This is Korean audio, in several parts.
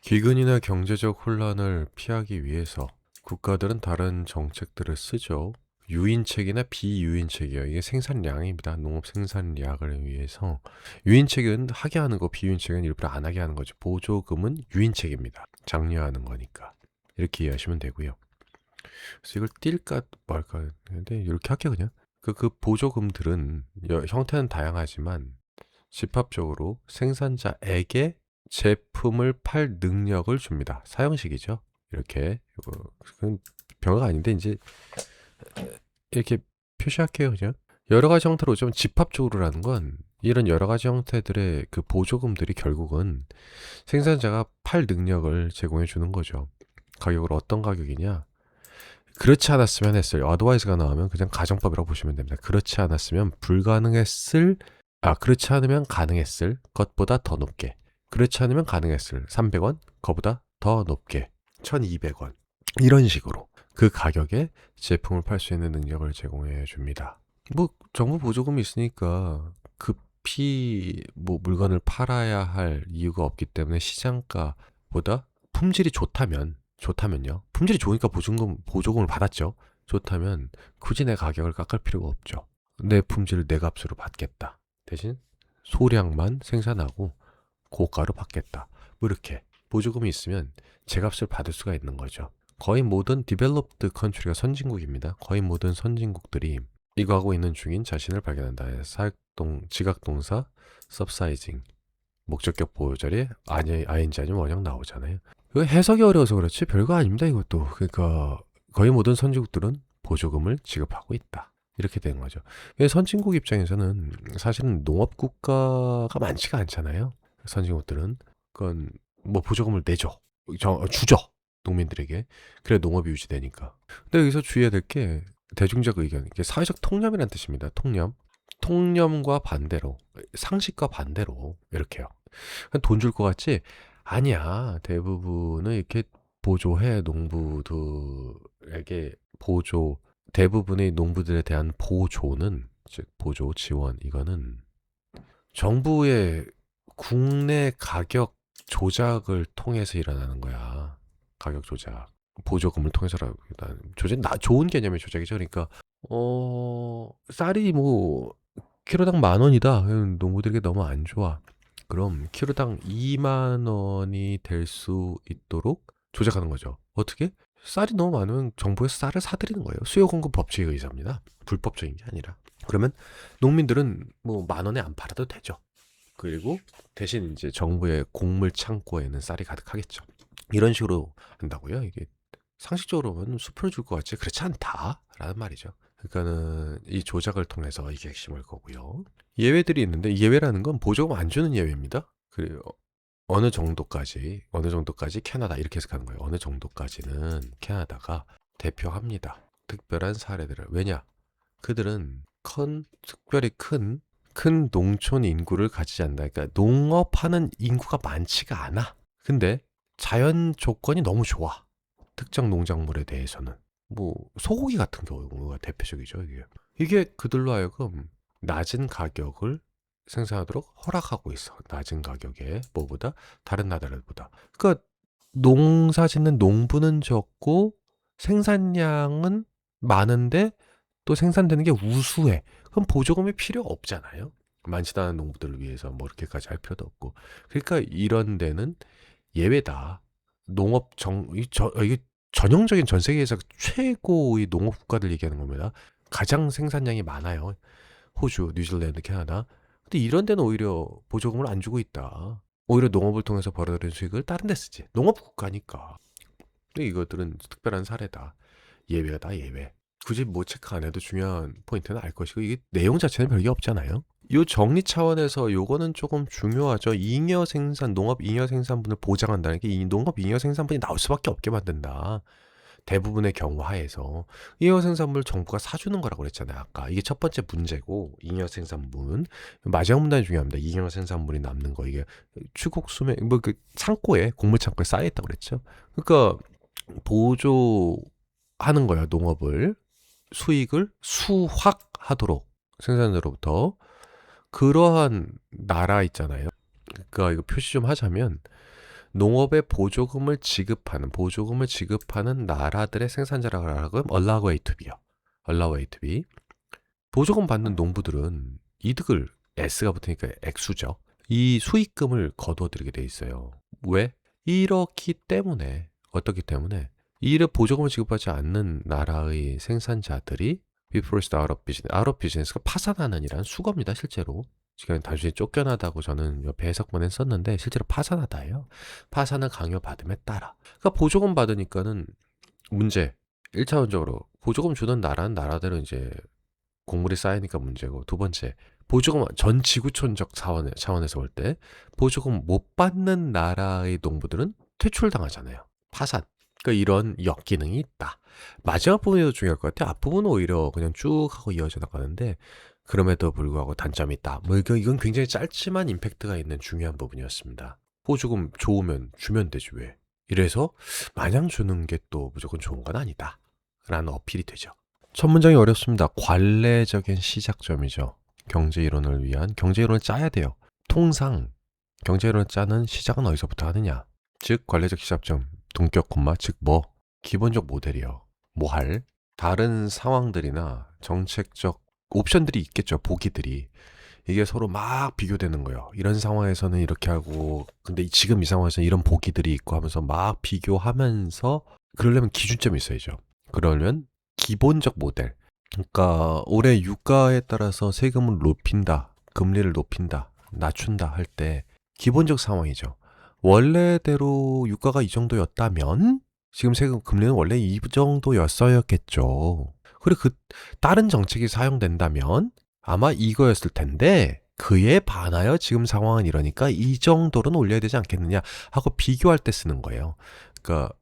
기근이나 경제적 혼란을 피하기 위해서 국가들은 다른 정책들을 쓰죠. 유인책이나 비유인책이요. 이게 생산량입니다. 농업 생산량을 위해서. 유인책은 하게 하는 거, 비유인책은 일부러 안 하게 하는 거죠. 보조금은 유인책입니다. 장려하는 거니까. 이렇게 이해하시면 되고요. 그래서 이걸 띨까 말까. 근데 이렇게 할게요, 그냥. 그 보조금들은 형태는 다양하지만 집합적으로 생산자에게 제품을 팔 능력을 줍니다. 사형식이죠. 이렇게 그건 별거 아닌데 이제 이렇게 표시할게요. 그냥 여러 가지 형태로 좀 집합적으로라는 건 이런 여러 가지 형태들의 그 보조금들이 결국은 생산자가 팔 능력을 제공해 주는 거죠. 가격을 어떤 가격이냐? 그렇지 않았으면 했을 어드바이스가 나오면 그냥 가정법이라고 보시면 됩니다. 그렇지 않았으면 불가능했을 그렇지 않으면 가능했을 것보다 더 높게. 그렇지 않으면 가능했을 300원, 그보다 더 높게. 1200원. 이런 식으로 그 가격에 제품을 팔 수 있는 능력을 제공해 줍니다. 뭐 정부 보조금이 있으니까 급히 뭐 물건을 팔아야 할 이유가 없기 때문에 시장가보다 품질이 좋다면요. 품질이 좋으니까 보조금을 받았죠. 좋다면 굳이 내 가격을 깎을 필요가 없죠. 내 품질을 내 값으로 받겠다. 대신 소량만 생산하고 고가로 받겠다. 뭐 이렇게 보조금이 있으면 제 값을 받을 수가 있는 거죠. 거의 모든 디벨롭드 컨트리가 선진국입니다. 거의 모든 선진국들이 이거 하고 있는 중인 자신을 발견한다. 지각동사 subsiding 목적격 보호절에 ing 아니면 원형 나오잖아요. 이거 해석이 어려워서 그렇지 별거 아닙니다. 이것도. 그러니까 거의 모든 선진국들은 보조금을 지급하고 있다. 이렇게 되는 거죠. 선진국 입장에서는 사실은 농업 국가가 많지가 않잖아요. 선진국들은 그건 뭐 보조금을 내죠. 주죠. 농민들에게. 그래 농업이 유지되니까. 근데 여기서 주의해야 될 게 대중적 의견, 이게 사회적 통념이라는 뜻입니다. 통념과 반대로, 상식과 반대로 이렇게요. 돈 줄 것 같지? 아니야. 대부분은 이렇게 보조해. 농부들에게 대부분의 농부들에 대한 보조는, 즉 보조 지원, 이거는 정부의 국내 가격 조작을 통해서 일어나는 거야. 가격 조작. 보조금을 통해서라고. 좋은 개념의 조작이죠. 그러니까 쌀이 뭐 키로당 10,000원이다. 농부들에게 너무 안 좋아. 그럼 키로당 20,000원이 될 수 있도록 조작하는 거죠. 어떻게? 쌀이 너무 많으면 정부에서 쌀을 사들이는 거예요. 수요 공급 법칙에 의해서입니다. 불법적인 게 아니라. 그러면 농민들은 뭐 10,000원에 안 팔아도 되죠. 그리고 대신 이제 정부의 곡물 창고에는 쌀이 가득하겠죠. 이런 식으로 한다고요. 이게 상식적으로는 수표를 줄 것 같지 그렇지 않다라는 말이죠. 그러니까는 이 조작을 통해서 이게 핵심일 거고요. 예외들이 있는데 예외라는 건 보조금 안 주는 예외입니다. 그리고 어느 정도까지 캐나다 이렇게 해석하는 거예요. 어느 정도까지는 캐나다가 대표합니다. 특별한 사례들을. 왜냐? 그들은 특별히 큰 농촌 인구를 가지지 않는다. 그러니까 농업하는 인구가 많지가 않아. 근데 자연 조건이 너무 좋아. 특정 농작물에 대해서는. 뭐 소고기 같은 경우가 대표적이죠. 이게 그들로 하여금 낮은 가격을 생산하도록 허락하고 있어. 낮은 가격에 뭐보다 다른 나라들보다. 그러니까 농사 짓는 농부는 적고 생산량은 많은데 또 생산되는 게 우수해. 그럼 보조금이 필요 없잖아요. 많지도 않은 농부들을 위해서 뭐 이렇게까지 할 필요도 없고. 그러니까 이런 데는 예외다. 이게 전형적인 전 세계에서 최고의 농업 국가들 얘기하는 겁니다. 가장 생산량이 많아요. 호주, 뉴질랜드, 캐나다. 근데 이런 데는 오히려 보조금을 안 주고 있다. 오히려 농업을 통해서 벌어들인 수익을 다른 데 쓰지. 농업 국가니까. 근데 이것들은 특별한 사례다. 예외다, 예외. 굳이 뭐 체크 안 해도 중요한 포인트는 알 것이고 이게 내용 자체는 별게 없잖아요. 요 정리 차원에서 요거는 조금 중요하죠. 농업 잉여 생산분을 보장한다는 게 이 농업 잉여 생산분이 나올 수밖에 없게 만든다. 대부분의 경우 하에서 잉여 생산물 정부가 사주는 거라고 그랬잖아요. 아까 이게 첫 번째 문제고 잉여 생산분 마지막 문단이 중요합니다. 잉여 생산물이 남는 거 이게 추국 수매 뭐 그 창고에 곡물 창고에 쌓여 있다고 그랬죠. 그러니까 보조하는 거예요. 농업을 수익을 수확하도록 생산자로부터 그러한 나라 있잖아요. 그러니까 이거 표시 좀 하자면 농업에 보조금을 지급하는 나라들의 생산자라고 하면 allowed to be요. allowed to be. 보조금 받는 농부들은 이득을 S가 붙으니까 액수죠. 이 수익금을 거둬들이게 돼 있어요. 왜? 이렇기 때문에 어떻기 때문에 이를 보조금을 지급하지 않는 나라의 생산자들이 be forced out of business. out of business가 파산하는 이란 수거입니다. 실제로. 지금 단순히 쫓겨나다고 저는 옆에 해석문에 썼는데 실제로 파산하다예요. 파산을 강요받음에 따라. 그러니까 보조금 받으니까는 문제. 1차원적으로 보조금 주는 나라들은 이제 곡물이 쌓이니까 문제고, 두 번째, 보조금 전 지구촌적 차원에서 볼 때 보조금 못 받는 나라의 농부들은 퇴출당하잖아요. 파산. 그러니까 이런 역기능이 있다. 마지막 부분이 더 중요할 것 같아요. 앞부분은 오히려 그냥 쭉 하고 이어져 나가는데 그럼에도 불구하고 단점이 있다. 뭐 이건 굉장히 짧지만 임팩트가 있는 중요한 부분이었습니다. 보조금 좋으면 주면 되지 왜. 이래서 마냥 주는 게 또 무조건 좋은 건 아니다. 라는 어필이 되죠. 첫 문장이 어렵습니다. 관례적인 시작점이죠. 경제이론을 위한 경제이론을 짜야 돼요. 통상 경제이론을 짜는 시작은 어디서부터 하느냐? 즉 관례적 시작점, 동격 콤마, 즉 기본적 모델이요. 뭐 할? 다른 상황들이나 정책적 옵션들이 있겠죠. 보기들이. 이게 서로 막 비교되는 거예요. 이런 상황에서는 이렇게 하고 근데 지금 이 상황에서는 이런 보기들이 있고 하면서 막 비교하면서 그러려면 기준점이 있어야죠. 그러면 기본적 모델. 그러니까 올해 유가에 따라서 세금을 높인다, 금리를 높인다, 낮춘다 할 때 기본적 상황이죠. 원래대로 유가가 이 정도였다면 지금 세금 금리는 원래 이 정도였어야겠죠. 그리고 다른 정책이 사용된다면 아마 이거였을 텐데 그에 반하여 지금 상황은 이러니까 이 정도로는 올려야 되지 않겠느냐 하고 비교할 때 쓰는 거예요. 그러니까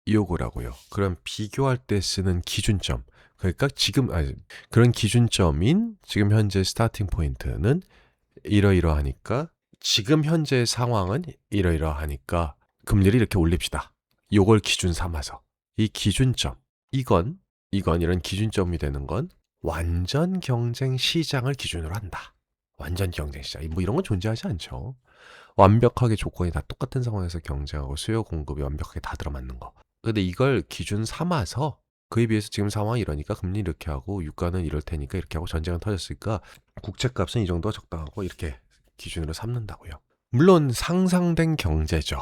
요거라고요. 그럼 비교할 때 쓰는 기준점. 그러니까 그런 기준점인 지금 현재 스타팅 포인트는 이러이러하니까 지금 현재 상황은 이러이러하니까 금리를 이렇게 올립시다. 요걸 기준 삼아서 이 기준점 이건 이런 기준점이 되는 건 완전 경쟁 시장을 기준으로 한다. 완전 경쟁 시장. 뭐 이런 건 존재하지 않죠. 완벽하게 조건이 다 똑같은 상황에서 경쟁하고 수요 공급이 완벽하게 다 들어맞는 거. 근데 이걸 기준 삼아서 그에 비해서 지금 상황이 이러니까 금리 이렇게 하고 유가는 이럴 테니까 이렇게 하고 전쟁은 터졌으니까 국채값은 이 정도가 적당하고 이렇게 기준으로 삼는다고요. 물론 상상된 경제죠.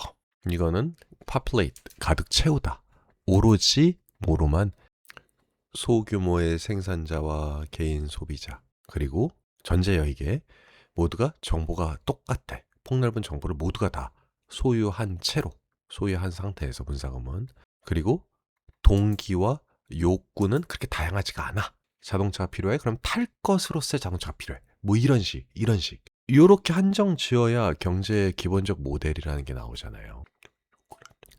이거는 populate, 가득 채우다. 오로지 뭐로만 소규모의 생산자와 개인 소비자 그리고 전제여에게 모두가 정보가 똑같아. 폭넓은 정보를 모두가 다 소유한 상태에서 분사금은 그리고 동기와 욕구는 그렇게 다양하지가 않아. 자동차가 필요해? 그럼 탈 것으로서의 자동차가 필요해. 뭐 이런 식. 이렇게 한정 지어야 경제의 기본적 모델이라는 게 나오잖아요.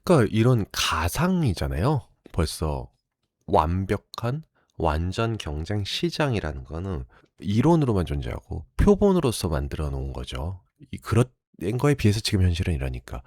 그러니까 이런 가상이잖아요. 벌써 완벽한 완전 경쟁 시장이라는 거는 이론으로만 존재하고 표본으로서 만들어 놓은 거죠. 그런 거에 비해서 지금 현실은 이러니까.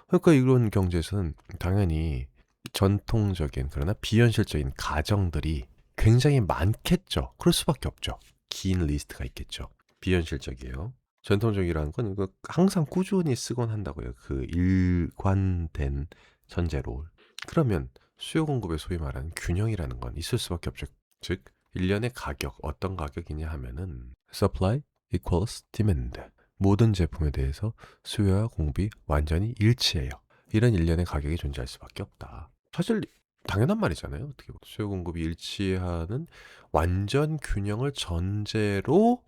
그러니까 이런 경제에서는 당연히 전통적인 그러나 비현실적인 가정들이 굉장히 많겠죠. 그럴 수밖에 없죠. 긴 리스트가 있겠죠. 비현실적이에요. 전통적이라는 건 이거 항상 꾸준히 쓰곤 한다고요. 그 일관된 전제로. 그러면 수요 공급의 소위 말하는 균형이라는 건 있을 수밖에 없죠. 즉 일련의 가격, 어떤 가격이냐 하면은 supply equals demand. 모든 제품에 대해서 수요와 공급이 완전히 일치해요. 이런 일련의 가격이 존재할 수밖에 없다. 사실 당연한 말이잖아요. 어떻게 보면 수요 공급이 일치하는 완전 균형을 전제로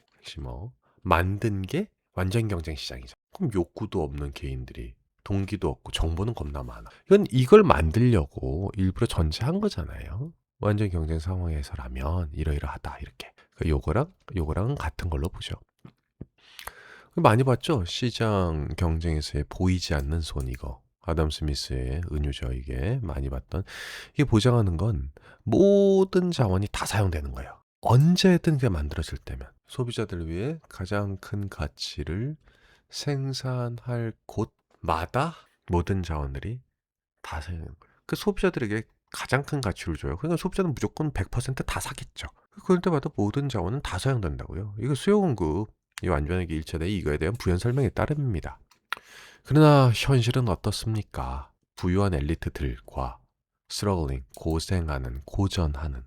만든 게 완전 경쟁 시장이죠. 그럼 욕구도 없는 개인들이 동기도 없고 정보는 겁나 많아. 이걸 만들려고 일부러 전제한 거잖아요. 완전 경쟁 상황에서라면 이러이러하다 이렇게. 요거랑 같은 걸로 보죠. 많이 봤죠? 시장 경쟁에서의 보이지 않는 손 이거. 아담 스미스의 은유죠. 이게 많이 봤던. 이게 보장하는 건 모든 자원이 다 사용되는 거예요. 언제든 그게 만들어질 때면 소비자들을 위해 가장 큰 가치를 생산할 곳마다 모든 자원들이 다 사용되는 거예요. 그 소비자들에게 가장 큰 가치를 줘요. 그러니까 소비자는 무조건 100%다 사겠죠. 그럴 때마다 모든 자원은 다 사용된다고요. 이거 수요 공급 이 완전하게 일치돼 이거에 대한 부연 설명이 따릅니다. 그러나 현실은 어떻습니까? 부유한 엘리트들과 스트러글링, 고생하는, 고전하는,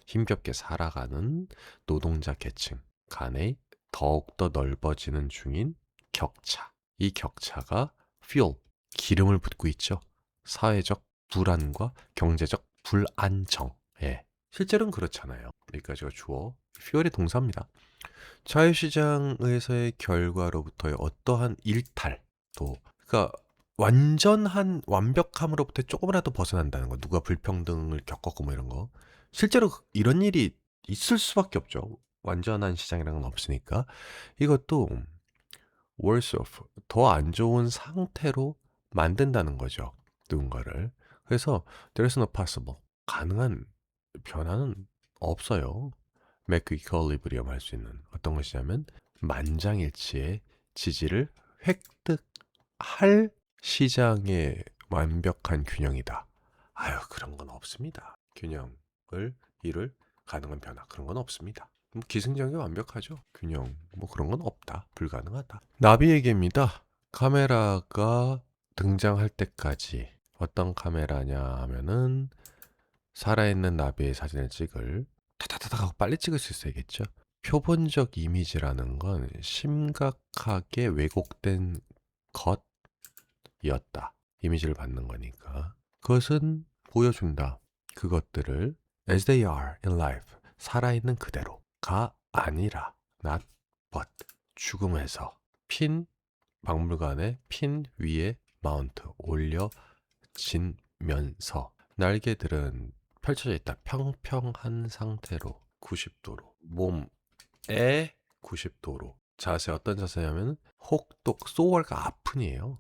힘겹게 살아가는 노동자 계층 간의 더욱더 넓어지는 중인 격차. 이 격차가 fuel, 기름을 붓고 있죠. 사회적 불안과 경제적 불안정. 예. 실제로는 그렇잖아요. 여기까지가 주어, fuel의 동사입니다. 자유시장에서의 결과로부터의 어떠한 일탈, 또, 그러니까 완전한 완벽함으로부터 조금이라도 벗어난다는 거, 누가 불평등을 겪었고 뭐 이런 거. 실제로 이런 일이 있을 수밖에 없죠. 완전한 시장이라는 건 없으니까. 이것도 worse off, 더 안 좋은 상태로 만든다는 거죠. 누군가를. 그래서 there is no possible, 가능한 변화는 없어요. 매크 이퀄리브리엄 할 수 있는 어떤 것이냐면 만장일치의 지지를 획득할 시장의 완벽한 균형이다. 아유, 그런 건 없습니다. 균형을 이룰 가능한 변화, 그런 건 없습니다. 기승전결 완벽하죠. 균형 뭐 그런 건 없다. 불가능하다. 나비에게입니다. 카메라가 등장할 때까지 어떤 카메라냐 하면은 살아있는 나비의 사진을 찍을 타타타타 하고 빨리 찍을 수 있어야겠죠. 표본적 이미지라는 건 심각하게 왜곡된 것이었다. 이미지를 받는 거니까. 그것은 보여준다. 그것들을 as they are in life, 살아있는 그대로가 아니라 not but, 죽음에서 핀, 박물관의 핀 위에 마운트 올려진면서 날개들은 펼쳐져 있다. 평평한 상태로 90도로 몸에 90도로 자세, 어떤 자세냐면 혹독, 소월가 아픈이에요.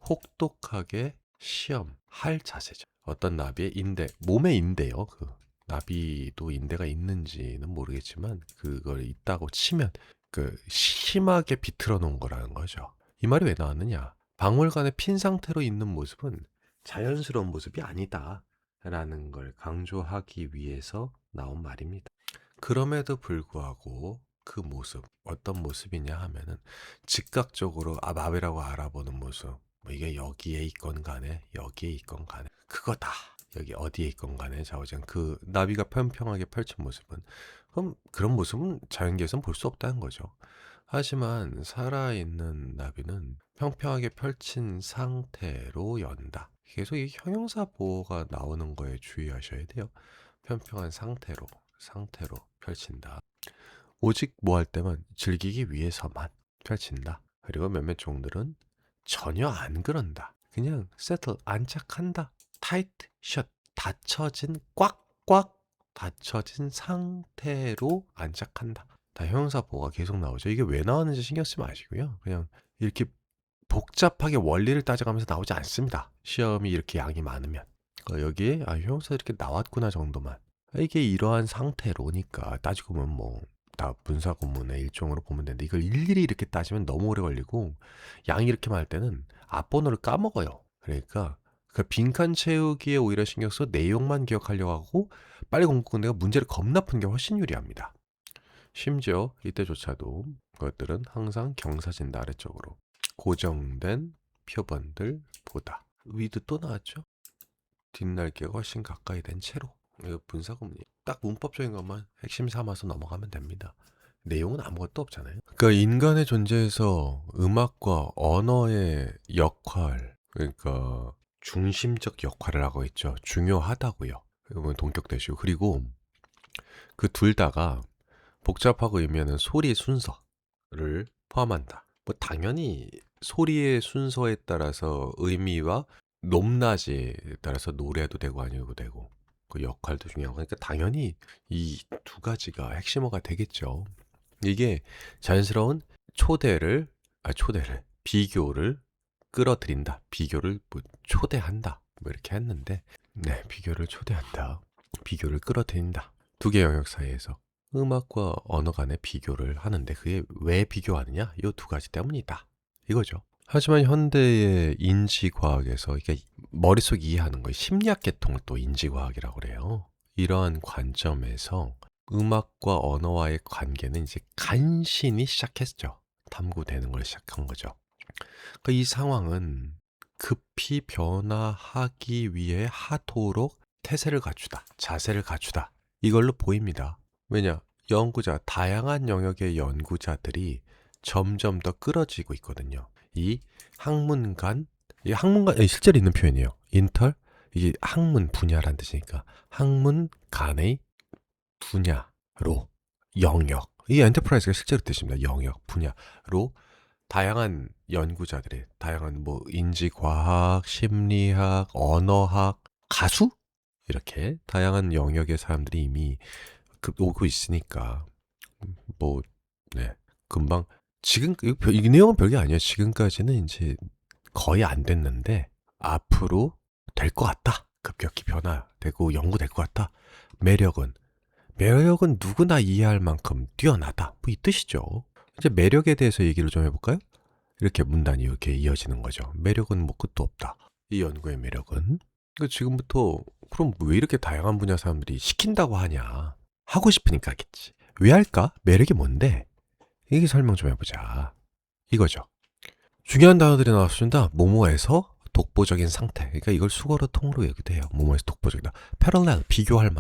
혹독하게 시험할 자세죠. 어떤 나비의 인대, 몸의 인대요. 그 나비도 인대가 있는지는 모르겠지만 그걸 있다고 치면 그 심하게 비틀어 놓은 거라는 거죠. 이 말이 왜 나왔느냐? 박물관에 핀 상태로 있는 모습은 자연스러운 모습이 아니다 라는 걸 강조하기 위해서 나온 말입니다. 그럼에도 불구하고 그 모습, 어떤 모습이냐 하면은 즉각적으로 마비라고 알아보는 모습, 뭐 이게 여기에 있건 간에 여기에 있건 간에 그거다. 여기 어디에 있건 간에 좌우장 그 나비가 평평하게 펼친 모습은, 그럼 그런 모습은 자연계에서는 볼 수 없다는 거죠. 하지만 살아있는 나비는 평평하게 펼친 상태로 연다. 계속 이 형용사 보호가 나오는 거에 주의하셔야 돼요. 평평한 상태로 펼친다. 오직 뭐 할 때만 즐기기 위해서만 펼친다. 그리고 몇몇 종들은 전혀 안 그런다. 그냥 settle, 안착한다. tight, shut, 닫혀진, 꽉꽉 닫혀진 상태로 안착한다. 다 형용사 보호가 계속 나오죠. 이게 왜 나왔는지 신경 쓰지 마시고요. 그냥 이렇게 복잡하게 원리를 따져가면서 나오지 않습니다. 시험이 이렇게 양이 많으면. 여기에 형용사 이렇게 나왔구나 정도만. 이게 이러한 상태로니까 따지고 보면 뭐 다 분사구문의 일종으로 보면 되는데, 이걸 일일이 이렇게 따지면 너무 오래 걸리고 양이 이렇게 많을 때는 앞번호를 까먹어요. 그러니까 그 빈칸 채우기에 오히려 신경 써 내용만 기억하려고 하고 빨리 공부 끝내가 문제를 겁나 푸는 게 훨씬 유리합니다. 심지어 이때조차도 그것들은 항상 경사진다. 아래쪽으로 고정된 표본들보다. 위드 또 나왔죠. 뒷날개가 훨씬 가까이 된 채로. 이거 분사구문이 딱 문법적인 것만 핵심 삼아서 넘어가면 됩니다. 내용은 아무것도 없잖아요. 그러니까 인간의 존재에서 음악과 언어의 역할, 그러니까 중심적 역할을 하고 있죠. 중요하다고요. 이건 동격되시고, 그리고 그 둘 다가 복잡하고 의미 있는 소리 순서를 포함한다. 뭐 당연히 소리의 순서에 따라서 의미와 높낮이에 따라서 노래도 되고 아니어도 되고 그 역할도 중요하고, 그러니까 당연히 이 두 가지가 핵심어가 되겠죠. 이게 자연스러운 비교를 끌어들인다. 비교를 뭐 초대한다. 뭐 이렇게 했는데, 네, 비교를 초대한다. 비교를 끌어들인다. 두 개 영역 사이에서 음악과 언어 간의 비교를 하는데, 그게 왜 비교하느냐? 이 두 가지 때문이다. 이거죠. 하지만 현대의 인지과학에서 이게 머릿속 이해하는 거, 심리학 계통을 또 인지과학이라고 그래요. 이러한 관점에서 음악과 언어와의 관계는 이제 간신히 시작했죠. 탐구되는 걸 시작한 거죠. 그러니까 이 상황은 급히 변화하기 위해 하도록 태세를 갖추다, 자세를 갖추다. 이걸로 보입니다. 왜냐? 다양한 영역의 연구자들이 점점 더 끌어지고 있거든요. 이 학문간, 실제로 있는 표현이에요. 이게 학문 분야란 뜻이니까 학문 간의 분야로 영역. 이 엔터프라이즈가 실제로 뜻입니다. 영역, 분야로 다양한 연구자들의 다양한 인지과학, 심리학, 언어학, 가수 이렇게 다양한 영역의 사람들이 이미 오고 있으니까 뭐 네, 금방 이 내용은 별게 아니에요. 지금까지는 이제 거의 안 됐는데 앞으로 될 것 같다. 급격히 변화되고 연구될 것 같다. 매력은 누구나 이해할 만큼 뛰어나다. 이 뜻이죠. 이제 매력에 대해서 얘기를 좀 해볼까요? 이렇게 문단이 이렇게 이어지는 거죠. 매력은 끝도 없다. 이 연구의 매력은. 그러니까 지금부터 그럼 왜 이렇게 다양한 분야 사람들이 시킨다고 하냐. 하고 싶으니까 하겠지. 왜 할까? 매력이 뭔데? 이게 설명 좀 해보자. 이거죠. 중요한 단어들이 나왔습니다. 모모에서 독보적인 상태. 그러니까 이걸 수거로 통으로 얘기도 해요. 모모에서 독보적이다. 패럴렐, 비견할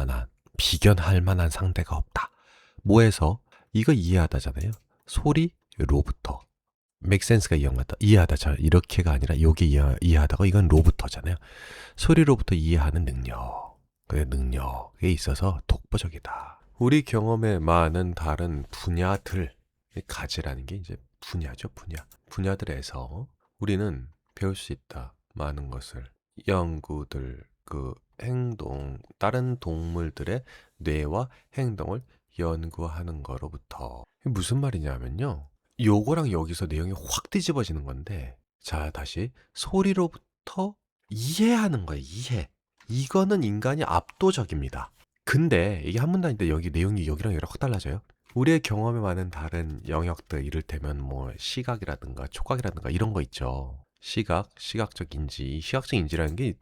만한 상태가 없다. 뭐에서? 이거 이해하다잖아요. 소리로부터. make sense가 이해하다. 자, 이렇게가 아니라 여기 이해하다가 이건 로부터잖아요. 소리로부터 이해하는 능력. 그 능력에 있어서 독보적이다. 우리 경험에 많은 다른 분야들, 가지라는 게 이제 분야죠, 분야들에서 우리는 배울 수 있다. 많은 것을. 연구들, 행동, 다른 동물들의 뇌와 행동을 연구하는 거로부터. 무슨 말이냐면요. 요거랑 여기서 내용이 확 뒤집어지는 건데, 자, 다시 소리로부터 이해하는 거예요. 이해. 이거는 인간이 압도적입니다. 근데 이게 한 문단인데 여기 내용이 여기랑 여기랑 확 달라져요. 우리의 경험에 많은 다른 영역들, 이를테면 시각이라든가 촉각이라든가 이런 거 있죠. 시각적 인지, 시각적 인지라는 게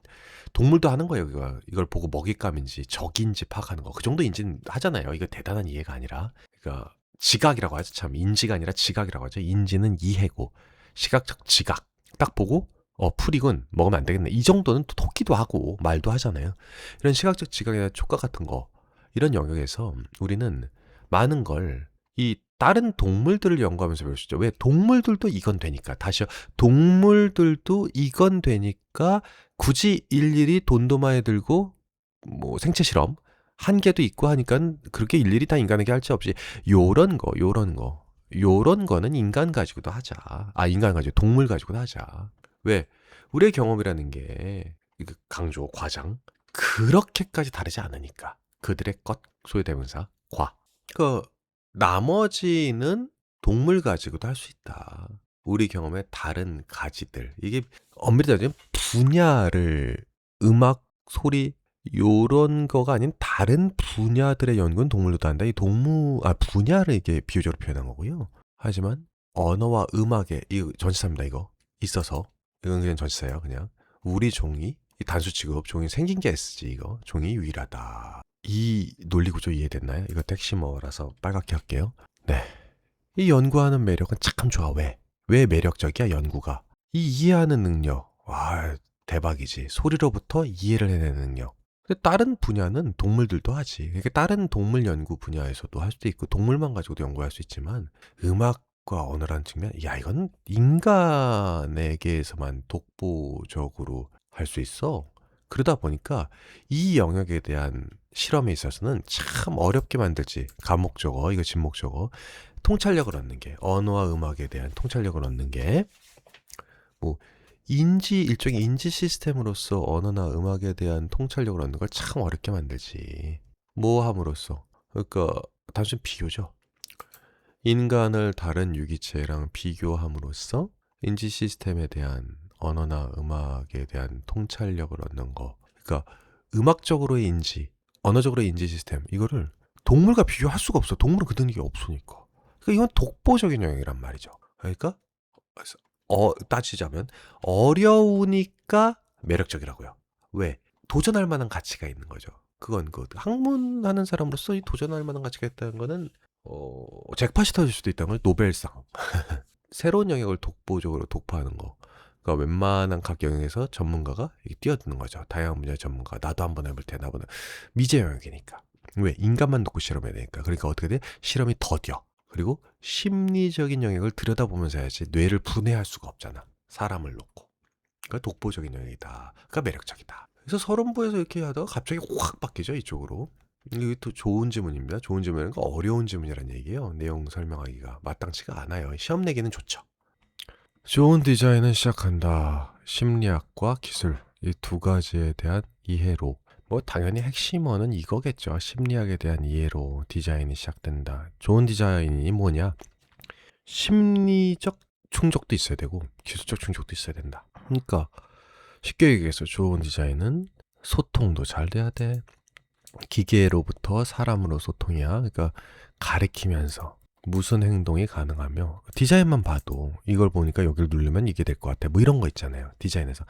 동물도 하는 거예요. 이걸 보고 먹잇감인지 적인지 파악하는 거. 그 정도 인지는 하잖아요. 이거 대단한 이해가 아니라. 그러니까 지각이라고 하죠. 참 인지가 아니라 지각이라고 하죠. 인지는 이해고 시각적 지각. 딱 보고 풀이군 먹으면 안 되겠네. 이 정도는 또 토끼도 하고 말도 하잖아요. 이런 시각적 지각이나 촉각 같은 거 이런 영역에서 우리는 많은 걸 이 다른 동물들을 연구하면서 배울 수 있죠. 왜? 동물들도 이건 되니까. 다시요. 동물들도 이건 되니까 굳이 일일이 돈도마에 들고 생체 실험 한계도 있고 하니까 그렇게 일일이 다 인간에게 할 수 없이 요런 거는 인간 가지고도 하자. 인간 가지고 동물 가지고도 하자. 왜? 우리의 경험이라는 게 강조, 과장 그렇게까지 다르지 않으니까. 그들의 것, 소유대명사, 과. 나머지는 동물 가지고도 할 수 있다. 우리 경험의 다른 가지들. 이게 엄밀히 따지면 분야를 음악, 소리 요런 거가 아닌 다른 분야들의 연구는 동물도 한다. 분야를 이게 비유적으로 표현한 거고요. 하지만 언어와 음악에 이거 전치사입니다. 이거 있어서 이건 그냥 전치사예요. 그냥 우리 종이 단수 취급 종이 생긴 게 S지 이거 종이 유일하다. 이 논리 구조 이해됐나요? 이거 택시머라서 빨갛게 할게요. 네. 이 연구하는 매력은 참 좋아. 왜? 왜 매력적이야 연구가? 이 이해하는 능력. 와 대박이지. 소리로부터 이해를 해내는 능력. 근데 다른 분야는 동물들도 하지. 그러니까 다른 동물 연구 분야에서도 할 수도 있고 동물만 가지고도 연구할 수 있지만 음악과 언어라는 측면, 이건 인간에게서만 독보적으로 할 수 있어. 그러다 보니까 이 영역에 대한 실험에 있어서는 참 어렵게 만들지. 감목적어, 이거 진목적어. 통찰력을 얻는 게, 언어와 음악에 대한 통찰력을 얻는 게, 일종의 인지 시스템으로서 언어나 음악에 대한 통찰력을 얻는 걸 참 어렵게 만들지. 함으로써. 그러니까, 단순 비교죠. 인간을 다른 유기체랑 비교함으로써 인지 시스템에 대한 언어나 음악에 대한 통찰력을 얻는 거. 그러니까 음악적으로의 인지, 언어적으로의 인지 시스템 이거를 동물과 비교할 수가 없어. 동물은 그 능력이 없으니까. 그러니까 이건 독보적인 영역이란 말이죠. 그러니까 따지자면 어려우니까 매력적이라고요. 왜? 도전할 만한 가치가 있는 거죠. 그건 학문하는 사람으로서 이 도전할 만한 가치가 있다는 거는 잭팟이 터질 수도 있다는 걸 노벨상. 새로운 영역을 독보적으로 독파하는 거. 그러니까 웬만한 각 영역에서 전문가가 뛰어드는 거죠. 다양한 분야의 전문가. 나도 한번 해볼 테. 나보다 미제 영역이니까. 왜? 인간만 놓고 실험해야 되니까. 그러니까 어떻게 돼? 실험이 더뎌. 그리고 심리적인 영역을 들여다보면서 해야지 뇌를 분해할 수가 없잖아. 사람을 놓고. 그러니까 독보적인 영역이다. 그러니까 매력적이다. 그래서 서론부에서 이렇게 하다가 갑자기 확 바뀌죠. 이쪽으로. 이게 또 좋은 질문입니다. 좋은 질문은 어려운 질문이라는 얘기예요. 내용 설명하기가 마땅치가 않아요. 시험 내기는 좋죠. 좋은 디자인은 시작한다. 심리학과 기술 이 두 가지에 대한 이해로 뭐 당연히 핵심어는 이거겠죠. 심리학에 대한 이해로 디자인이 시작된다. 좋은 디자인이 뭐냐? 심리적 충족도 있어야 되고 기술적 충족도 있어야 된다. 그러니까 쉽게 얘기해서 좋은 디자인은 소통도 잘 돼야 돼. 기계로부터 사람으로 소통이야. 그러니까 가리키면서 무슨 행동이 가능하며 디자인만 봐도 이걸 보니까 여기를 누르면 이게 될 것 같아. 뭐 이런 거 있잖아요. 디자인에서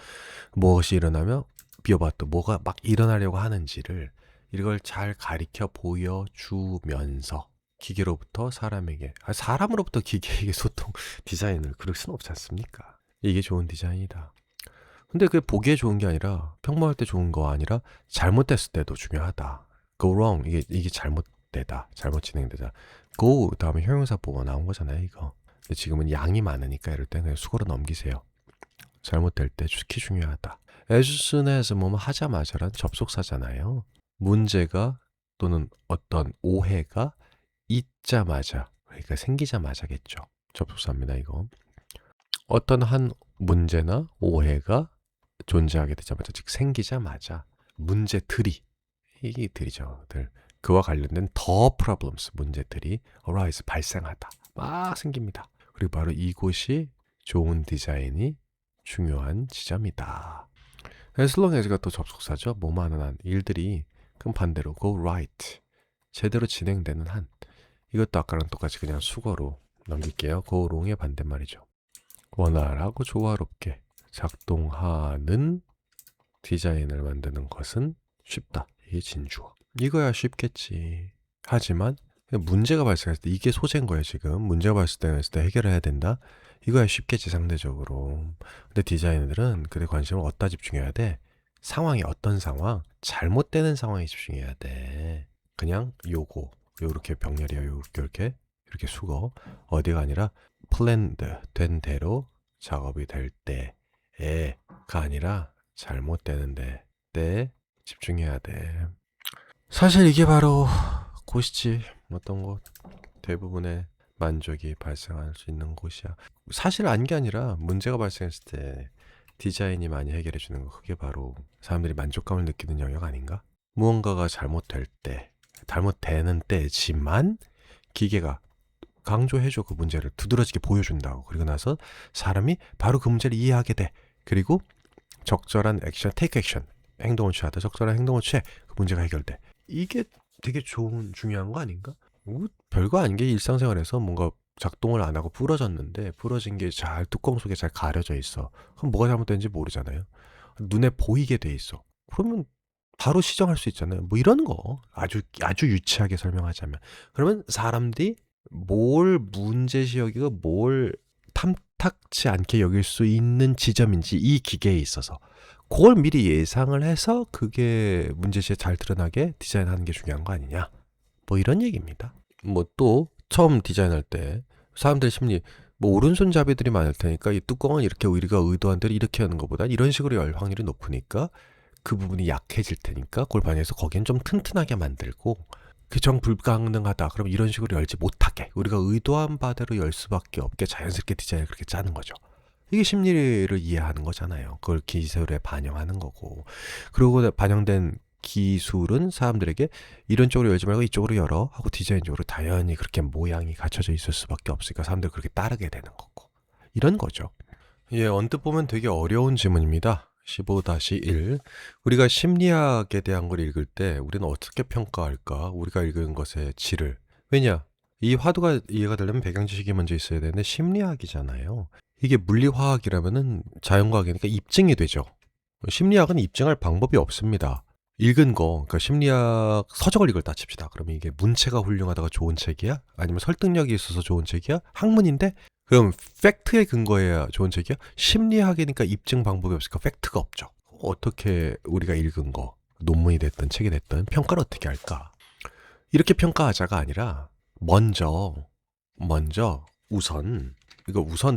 무엇이 일어나며 비워봐도 뭐가 막 일어나려고 하는지를 이걸 잘 가리켜 보여주면서 기계로부터 사람에게 사람으로부터 기계에게 소통 디자인을 그럴 수는 없지 않습니까? 이게 좋은 디자인이다. 근데 그게 보기에 좋은 게 아니라 평범할 때 좋은 거 아니라 잘못됐을 때도 중요하다. Go wrong 이게 잘못되다. 잘못 진행되다. Go 다음에 형용사보가 나온 거잖아요. 이거. 근데 지금은 양이 많으니까 이럴 때 그냥 수고로 넘기세요. 잘못될 때 특히 중요하다. As soon as 뭐뭐 하자마자란 접속사잖아요. 문제가 또는 어떤 오해가 있자마자 그러니까 생기자마자겠죠. 접속사입니다. 이거. 어떤 한 문제나 오해가 존재하게 되자마자 즉 생기자마자 문제들이 이게 들이죠. 그와 관련된 더 problems 문제들이 arise 발생하다. 막 생깁니다. 그리고 바로 이곳이 좋은 디자인이 중요한 지점이다. as long as가 또 접속사죠. 뭐만 한 일들이 그럼 반대로 go right 제대로 진행되는 한 이것도 아까랑 똑같이 그냥 수거로 넘길게요. go wrong의 반대말이죠. 원활하고 조화롭게 작동하는 디자인을 만드는 것은 쉽다. 이게 진주어. 이거야 쉽겠지. 하지만 문제가 발생했을 때 이게 소재인 거예요. 지금 문제가 발생했을 때 해결해야 된다. 이거야 쉽겠지 상대적으로. 근데 디자이너들은 그때 관심을 어디다 집중해야 돼? 상황이 어떤 상황? 잘못되는 상황에 집중해야 돼. 그냥 요렇게 병렬이야. 이렇게 수거. 어디가 아니라 플랜드 된 대로 작업이 될 때에가 아니라 잘못되는데 때 집중해야 돼. 사실 이게 바로 곳이지. 어떤 곳 대부분의 만족이 발생할 수 있는 곳이야. 사실 안 게 아니라 문제가 발생했을 때 디자인이 많이 해결해 주는 거 그게 바로 사람들이 만족감을 느끼는 영역 아닌가? 무언가가 잘못될 때 잘못되는 때지만 기계가 강조해줘 그 문제를 두드러지게 보여준다고. 그리고 나서 사람이 바로 그 문제를 이해하게 돼. 그리고 적절한 액션, 테이크 액션 행동을 취하다. 적절한 행동을 취해 그 문제가 해결돼. 이게 되게 중요한 거 아닌가? 별거 아닌 게 일상생활에서 뭔가 작동을 안 하고 부러졌는데 부러진 게 잘 뚜껑 속에 잘 가려져 있어. 그럼 뭐가 잘못된지 모르잖아요. 눈에 보이게 돼 있어. 그러면 바로 시정할 수 있잖아요. 뭐 이런 거 아주 유치하게 설명하자면 그러면 사람들이 뭘 문제시 여기고 뭘 탐탁치 않게 여길 수 있는 지점인지 이 기계에 있어서 그걸 미리 예상을 해서 그게 문제시에 잘 드러나게 디자인하는 게 중요한 거 아니냐. 뭐 이런 얘기입니다. 뭐 또 처음 디자인할 때 사람들 심리 뭐 오른손잡이들이 많을 테니까 이 뚜껑은 이렇게 우리가 의도한 대로 이렇게 하는 것보다 이런 식으로 열 확률이 높으니까 그 부분이 약해질 테니까 그걸 반영해서 거기는 좀 튼튼하게 만들고 규정 불가능하다. 그럼 이런 식으로 열지 못하게 우리가 의도한 바대로 열 수밖에 없게 자연스럽게 디자인을 그렇게 짜는 거죠. 이게 심리를 이해하는 거잖아요. 그걸 기술에 반영하는 거고. 그리고 반영된 기술은 사람들에게 이런 쪽으로 열지 말고 이쪽으로 열어 하고 디자인적으로 당연히 그렇게 모양이 갖춰져 있을 수밖에 없으니까 사람들이 그렇게 따르게 되는 거고. 이런 거죠. 예, 언뜻 보면 되게 어려운 질문입니다. 15-1 우리가 심리학에 대한 걸 읽을 때 우리는 어떻게 평가할까? 우리가 읽은 것의 질을. 왜냐? 이 화두가 이해가 되려면 배경 지식이 먼저 있어야 되는데 심리학이잖아요. 이게 물리화학이라면은 자연과학이니까 입증이 되죠. 심리학은 입증할 방법이 없습니다. 읽은 거, 그러니까 심리학 서적을 읽었다 칩시다. 그러면 이게 문체가 훌륭하다가 좋은 책이야? 아니면 설득력이 있어서 좋은 책이야? 학문인데 그럼 팩트에 근거해야 좋은 책이야? 심리학이니까 입증 방법이 없으니까 팩트가 없죠. 어떻게 우리가 읽은 거, 논문이 됐든 책이 됐든 평가를 어떻게 할까? 이렇게 평가하자가 아니라 먼저 우선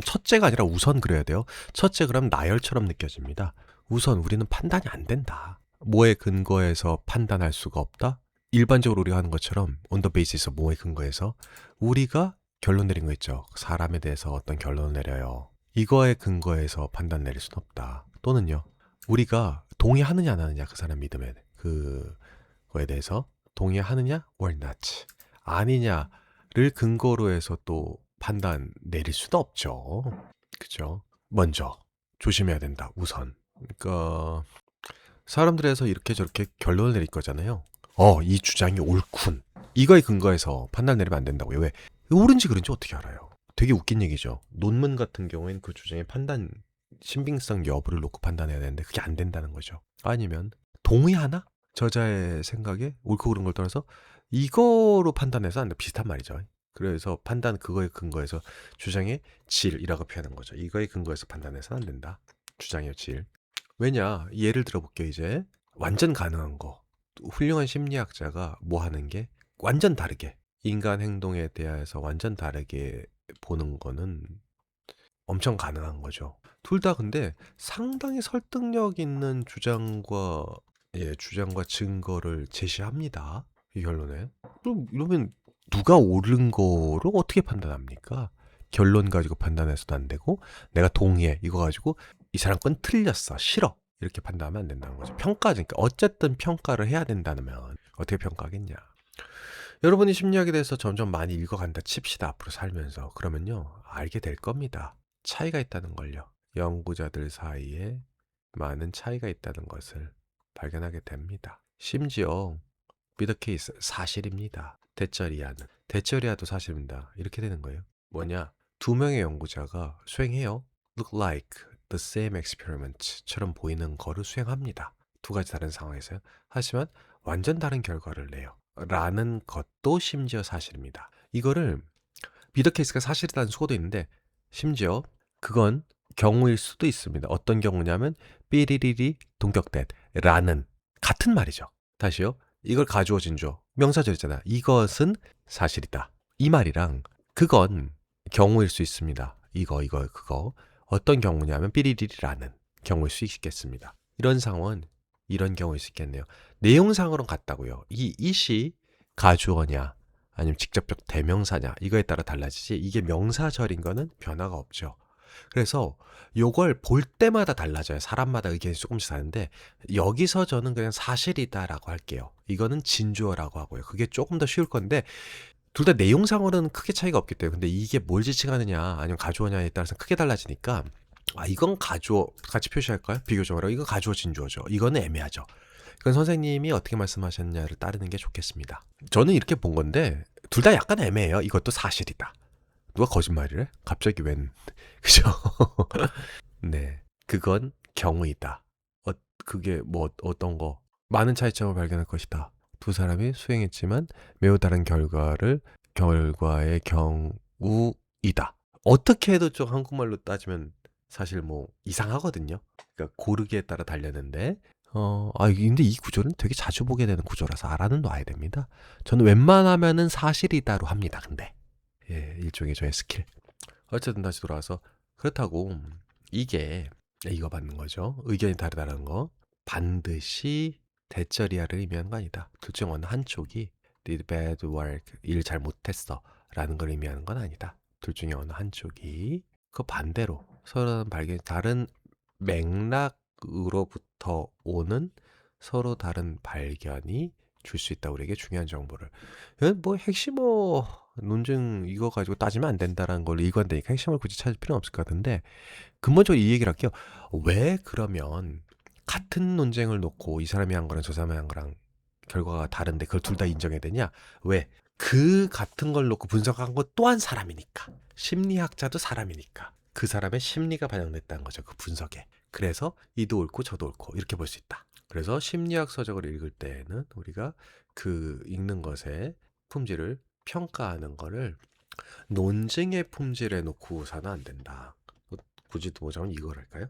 첫째가 아니라 우선 그래야 돼요. 첫째 그럼 나열처럼 느껴집니다. 우선 우리는 판단이 안 된다. 뭐에 근거해서 판단할 수가 없다? 일반적으로 우리가 하는 것처럼 on the basis of 뭐에 근거해서 우리가 결론 내린 거 있죠. 사람에 대해서 어떤 결론을 내려요. 이거에 근거해서 판단 내릴 수는 없다. 또는요. 우리가 동의하느냐 안 하느냐 그 사람 믿음에 그거에 대해서 동의하느냐 or not 아니냐를 근거로 해서 또 판단 내릴 수도 없죠. 그죠? 먼저 조심해야 된다. 우선. 그러니까 사람들에서 이렇게 저렇게 결론을 내릴 거잖아요. 이 주장이 옳군. 이거에 근거해서 판단 내리면 안 된다고요. 왜? 옳은지 그른지 어떻게 알아요? 되게 웃긴 얘기죠. 논문 같은 경우에는 그 주장의 판단 신빙성 여부를 놓고 판단해야 되는데 그게 안 된다는 거죠. 아니면 동의하나? 저자의 생각에 옳고 그른 걸 떠나서 이거로 판단해서 안 돼. 비슷한 말이죠. 그래서 판단 그거에 근거해서 주장의 질이라고 표현한 거죠. 이거에 근거해서 판단해서는 안 된다. 주장의 질. 왜냐? 예를 들어볼게요. 이제 완전 가능한 거. 훌륭한 심리학자가 뭐 하는 게 완전 다르게 인간 행동에 대해서 완전 다르게 보는 거는 엄청 가능한 거죠. 둘 다 근데 상당히 설득력 있는 주장과 증거를 제시합니다. 이 결론에. 그럼 이러면 누가 옳은 거를 어떻게 판단합니까? 결론 가지고 판단해서도 안 되고 내가 동의해 이거 가지고 이 사람 건 틀렸어 싫어 이렇게 판단하면 안 된다는 거죠. 평가니까 어쨌든 평가를 해야 된다면 어떻게 평가하겠냐. 여러분이 심리학에 대해서 점점 많이 읽어간다 칩시다. 앞으로 살면서. 그러면요. 알게 될 겁니다. 차이가 있다는 걸요. 연구자들 사이에 많은 차이가 있다는 것을 발견하게 됩니다. 심지어 미더 케이스 사실입니다. 대쩌리아는. 대쩌리아도 사실입니다. 이렇게 되는 거예요. 뭐냐? 두 명의 연구자가 수행해요. Look like the same experiment처럼 보이는 거를 수행합니다. 두 가지 다른 상황에서요. 하지만 완전 다른 결과를 내요. 라는 것도 심지어 사실입니다. 이거를 미더 케이스가 사실이라는 수고도 있는데 심지어 그건 경우일 수도 있습니다. 어떤 경우냐면 삐리리리 동격된 라는 같은 말이죠. 다시요. 이걸 가주어 진주어 명사절이잖아. 이것은 사실이다. 이 말이랑 그건 경우일 수 있습니다. 이거 그거 어떤 경우냐면 삐리리리라는 경우일 수 있겠습니다. 이런 상황은 이런 경우일 수 있겠네요. 내용상으로는 같다고요. 이 it이 가주어냐 아니면 직접적 대명사냐 이거에 따라 달라지지 이게 명사절인 거는 변화가 없죠. 그래서 요걸 볼 때마다 달라져요. 사람마다 의견이 조금씩 다른데 여기서 저는 그냥 사실이다라고 할게요. 이거는 진주어라고 하고요. 그게 조금 더 쉬울 건데 둘 다 내용상으로는 크게 차이가 없기 때문에 근데 이게 뭘 지칭하느냐 아니면 가주어냐에 따라서 크게 달라지니까 이건 가주어 같이 표시할까요? 비교적으로 이건 가주어 진주어죠. 이거는 애매하죠. 그건 선생님이 어떻게 말씀하셨냐를 따르는 게 좋겠습니다. 저는 이렇게 본 건데 둘 다 약간 애매해요. 이것도 사실이다. 누가 거짓말이래? 갑자기 웬 그죠? 네, 그건 경우이다. 그게 뭐 어떤 거 많은 차이점을 발견할 것이다. 두 사람이 수행했지만 매우 다른 결과의 경우이다. 어떻게 해도 좀 한국말로 따지면 사실 뭐 이상하거든요. 그러니까 고르기에 따라 달렸는데 근데 이 구조는 되게 자주 보게 되는 구조라서 알아는 놔야 됩니다. 저는 웬만하면은 사실이다로 합니다. 근데 일종의 저의 스킬. 어쨌든 다시 돌아와서 그렇다고 이게 이거 받는 거죠. 의견이 다르다는 거 반드시 대처리아를 의미하는 거 아니다. 둘 중 어느 한쪽이 did bad work 일 잘 못했어 라는 걸 의미하는 건 아니다. 둘 중에 어느 한쪽이 그 반대로 서로 다른 맥락으로부터 오는 서로 다른 발견이 줄 수 있다. 우리에게 중요한 정보를. 뭐 핵심어 논증 이거 가지고 따지면 안 된다라는 걸로 일관되니까 핵심을 굳이 찾을 필요는 없을 것 같은데 근본적으로 이 얘기를 할게요. 왜 그러면 같은 논쟁을 놓고 이 사람이 한 거랑 저 사람이 한 거랑 결과가 다른데 그걸 둘 다 인정해야 되냐? 왜? 그 같은 걸 놓고 분석한 것 또한 사람이니까. 심리학자도 사람이니까. 그 사람의 심리가 반영됐다는 거죠. 그 분석에. 그래서 이도 옳고 저도 옳고 이렇게 볼 수 있다. 그래서 심리학 서적을 읽을 때에는 우리가 그 읽는 것의 품질을 평가하는 거를 논증의 품질에 놓고서는 안 된다. 굳이 보자면 이걸 할까요?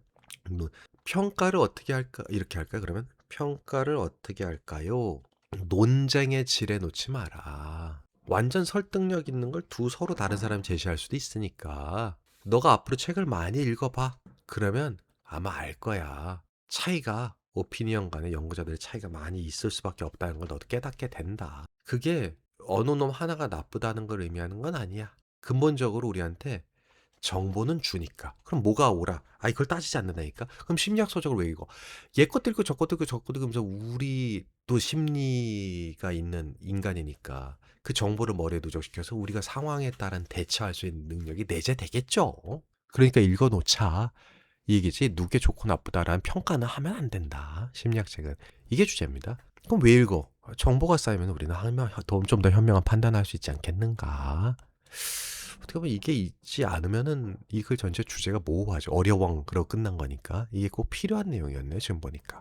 평가를 어떻게 할까? 이렇게 할까? 그러면 평가를 어떻게 할까요? 논쟁의 질에 놓지 마라. 완전 설득력 있는 걸 두 서로 다른 사람이 제시할 수도 있으니까 너가 앞으로 책을 많이 읽어봐. 그러면 아마 알 거야. 차이가 오피니언 간의 연구자들의 차이가 많이 있을 수밖에 없다는 걸 너도 깨닫게 된다. 그게 어느 놈 하나가 나쁘다는 걸 의미하는 건 아니야. 근본적으로 우리한테 정보는 주니까. 그럼 뭐가 옳아? 아, 이걸 따지지 않는다니까? 그럼 심리학 서적을 왜 읽어? 얘 것도 읽고 저 것도 읽고 저 것도 읽으면서 우리도 심리가 있는 인간이니까 그 정보를 머리에 누적시켜서 우리가 상황에 따른 대처할 수 있는 능력이 내재되겠죠. 그러니까 읽어놓자. 이 얘기지. 누게 좋고 나쁘다라는 평가는 하면 안 된다. 심리학책은. 이게 주제입니다. 그럼 왜 읽어? 정보가 쌓이면 우리는 좀 더 현명한 판단할 수 있지 않겠는가? 어떻게 보면 이게 있지 않으면은 이 글 전체 주제가 모호하죠. 어려워 그러고 끝난 거니까. 이게 꼭 필요한 내용이었네, 지금 보니까.